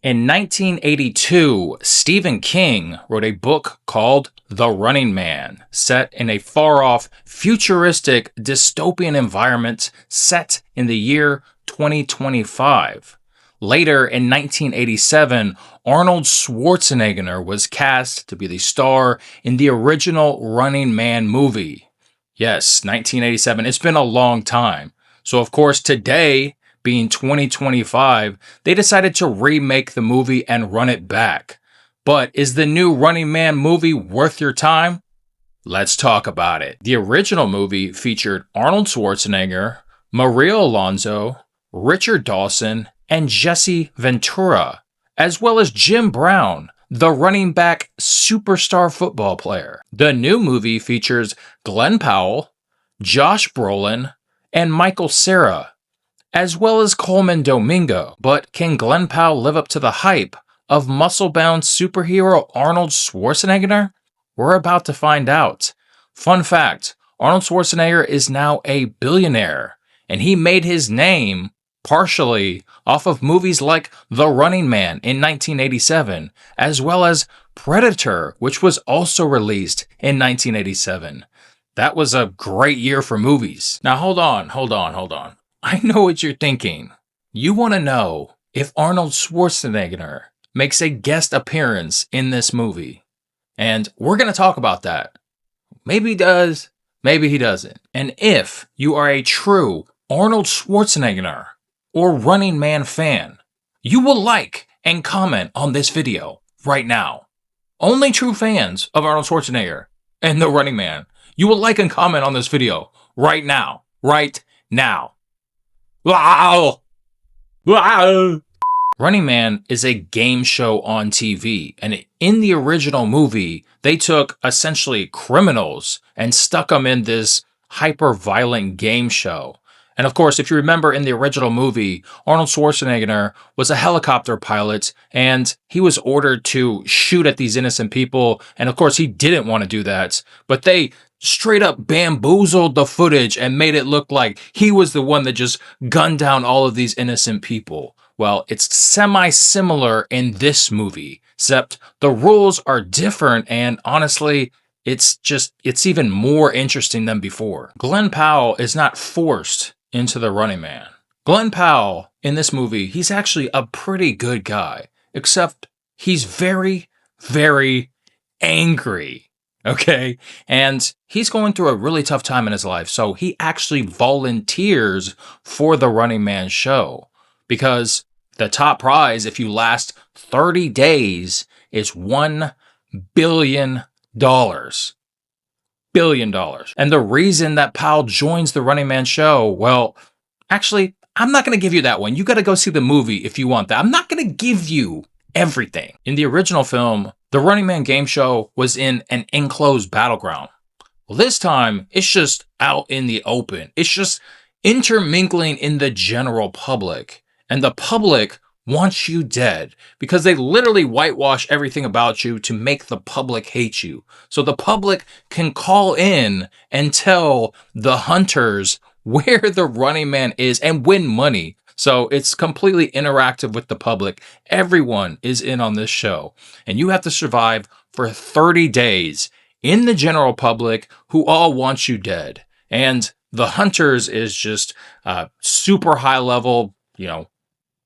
In 1982, Stephen King wrote a book called The Running Man, set in a far-off, futuristic, dystopian environment set in the year 2025. Later, in 1987, Arnold Schwarzenegger was cast to be the star in the original Running Man movie. Yes, 1987. It's been a long time. So, of course, today, being 2025, they decided to remake the movie and run it back. But is the new Running Man movie worth your time? Let's talk about it. The original movie featured Arnold Schwarzenegger, Maria Alonso, Richard Dawson, and Jesse Ventura, as well as Jim Brown, the running back superstar football player. The new movie features Glenn Powell, Josh Brolin, and Michael Cera, as well as Coleman Domingo. But can Glenn Powell live up to the hype of muscle-bound superhero Arnold Schwarzenegger? We're about to find out. Fun fact, Arnold Schwarzenegger is now a billionaire, and he made his name partially off of movies like The Running Man in 1987, as well as Predator, which was also released in 1987. That was a great year for movies. Now hold on. I know what you're thinking. You want to know if Arnold Schwarzenegger makes a guest appearance in this movie. And we're going to talk about that. Maybe he does, maybe he doesn't. And if you are a true Arnold Schwarzenegger or Running Man fan, you will like and comment on this video right now. Only true fans of Arnold Schwarzenegger and The Running Man, you will like and comment on this video right now. Right now. Wow! Wow! Running Man is a game show on TV, and in the original movie, they took essentially criminals and stuck them in this hyper-violent game show. And of course, if you remember in the original movie, Arnold Schwarzenegger was a helicopter pilot, and he was ordered to shoot at these innocent people, and of course, he didn't want to do that, but they straight up bamboozled the footage and made it look like he was the one that just gunned down all of these innocent people. Well, it's semi-similar in this movie, except the rules are different, and honestly, it's even more interesting than before. Glenn Powell is not forced into the Running Man. Glenn Powell, in this movie, he's actually a pretty good guy, except he's very, very angry, okay? And he's going through a really tough time in his life, so he actually volunteers for the Running Man show, because the top prize, if you last 30 days, is $1 billion. $1 billion. And the reason that Powell joins the Running Man show, well, actually, I'm not going to give you that one. You got to go see the movie if you want that. I'm not going to give you everything. In the original film, the Running Man game show was in an enclosed battleground. Well, this time, it's just out in the open. It's just intermingling in the general public. And the public wants you dead because they literally whitewash everything about you to make the public hate you. So the public can call in and tell the hunters where the Running Man is and win money. So it's completely interactive with the public. Everyone is in on this show. And you have to survive for 30 days in the general public who all want you dead. And the hunters is just super high level,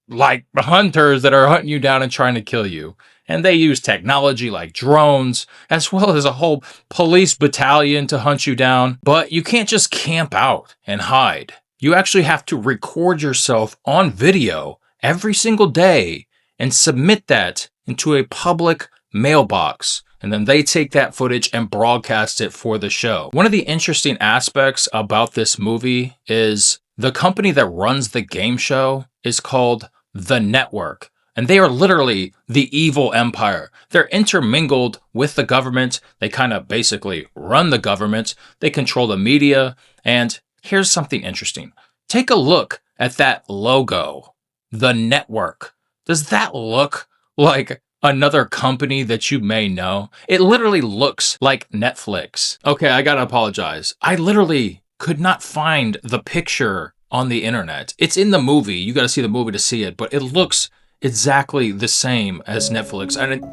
like hunters that are hunting you down and trying to kill you. And they use technology like drones, as well as a whole police battalion to hunt you down. But you can't just camp out and hide. You actually have to record yourself on video every single day and submit that into a public mailbox. And then they take that footage and broadcast it for the show. One of the interesting aspects about this movie is the company that runs the game show is called The Network. And they are literally the evil empire. They're intermingled with the government. They kind of basically run the government. They control the media. And here's something interesting. Take a look at that logo, The Network. Does that look like another company that you may know? It literally looks like Netflix. Okay, I gotta apologize. I literally could not find the picture on the internet. It's in the movie. You gotta see the movie to see it, but it looks exactly the same as Netflix, and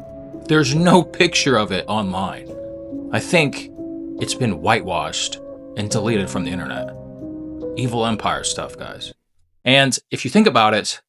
there's no picture of it online. I think it's been whitewashed and deleted from the internet. Evil Empire stuff, guys. And if you think about it,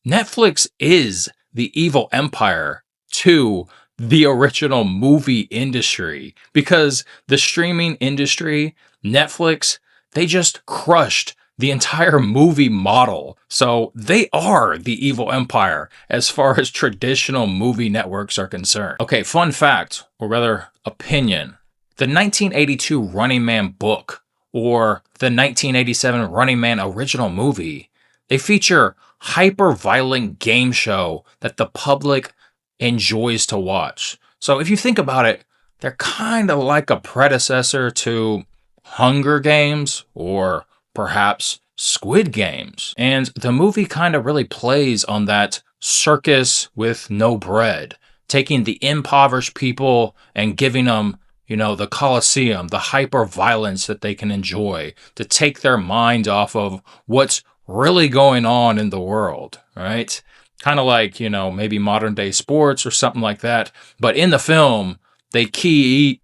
Netflix is the evil empire to the original movie industry, because the streaming industry, Netflix, they just crushed the entire movie model. So they are the evil empire as far as traditional movie networks are concerned. Okay, fun fact, or rather opinion. The 1982 Running Man book or the 1987 Running Man original movie, they feature hyper-violent game show that the public enjoys to watch. So if you think about it, they're kind of like a predecessor to Hunger Games or perhaps Squid Games. And the movie kind of really plays on that circus with no bread, taking the impoverished people and giving them, you know, the Colosseum, the hyper violence that they can enjoy to take their mind off of what's really going on in the world, right? Kind of like, you know, maybe modern day sports or something like that. But in the film, they key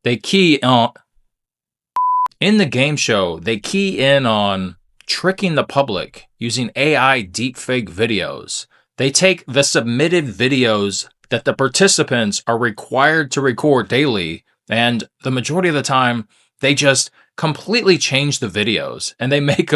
on, in the game show, they key in on tricking the public using AI deepfake videos. They take the submitted videos that the participants are required to record daily, and the majority of the time, they just completely change the videos and they make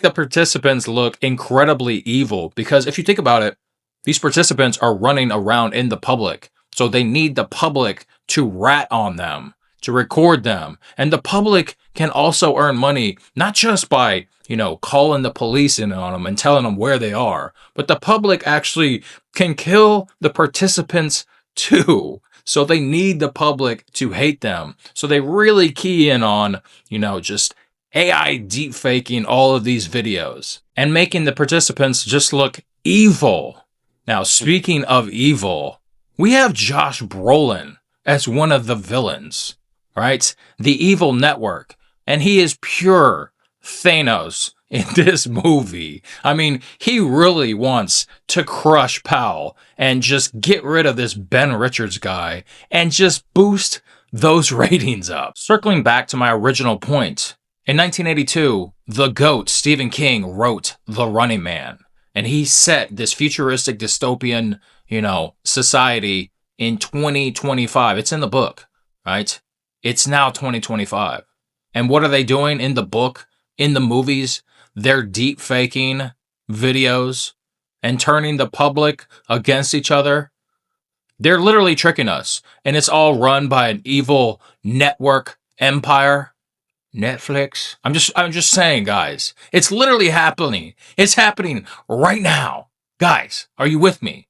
the participants look incredibly evil, because if you think about it, these participants are running around in the public. So they need the public to rat on them, to record them. And the public can also earn money, not just by, you know, calling the police in on them and telling them where they are, but the public actually can kill the participants too. So they need the public to hate them. So they really key in on, you know, just AI deepfaking all of these videos and making the participants just look evil. Now, speaking of evil, we have Josh Brolin as one of the villains, right? The evil network. And he is pure Thanos in this movie. I mean, he really wants to crush Powell and just get rid of this Ben Richards guy and just boost those ratings up. Circling back to my original point, in 1982, the GOAT, Stephen King, wrote The Running Man, and he set this futuristic dystopian, you know, society in 2025. It's in the book, right? It's now 2025. And what are they doing in the book, in the movies? They're deep faking videos and turning the public against each other. They're literally tricking us, and it's all run by an evil network empire. Netflix. I'm just saying, guys. It's literally happening. It's happening right now. Guys, are you with me?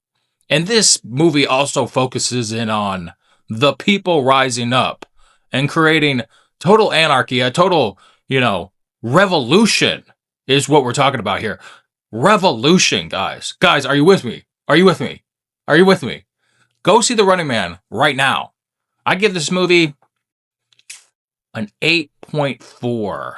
And this movie also focuses in on the people rising up and creating total anarchy, a total, you know, revolution is what we're talking about here. Revolution, guys. Guys, are you with me? Are you with me? Are you with me? Go see The Running Man right now. I give this movie an 8.4